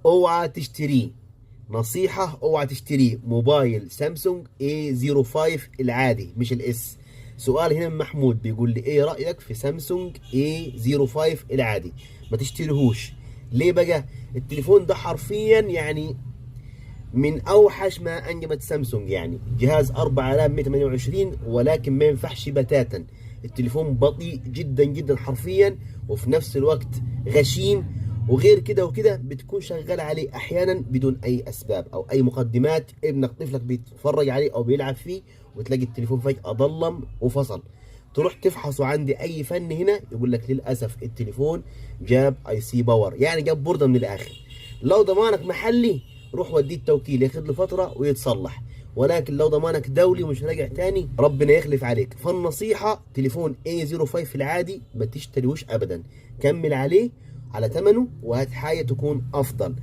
اوعى تشتريه. نصيحة، اوعى تشتريه موبايل سامسونج A05 العادي مش الاس. سؤال هنا من محمود بيقول لي ايه رأيك في سامسونج A05 العادي؟ ما تشتريهوش. ليه بقى؟ التليفون ده حرفيا يعني من اوحش ما انجبت سامسونج، يعني جهاز 4128 ولكن ما ينفعش بتاتا. التليفون بطيء جدا جدا حرفيا، وفي نفس الوقت غشيم. وغير كده وكده بتكون شغال عليه احيانا بدون اي اسباب او اي مقدمات، ابنك طفلك بيتفرج عليه او بيلعب فيه وتلاقي التليفون فجأة ضلم وفصل. تروح تفحصه عندي اي فن هنا يقول لك للاسف التليفون جاب اي سي باور، يعني جاب بوردة من الاخر. لو ضمانك محلي روح وديه التوكيل ياخد له فتره ويتصلح، ولكن لو ضمانك دولي ومش راجع تاني ربنا يخلف عليك. فالنصيحه تليفون A05 العادي ما تشتريهوش ابدا، كمل عليه على ثمنه وهات حاجه تكون افضل.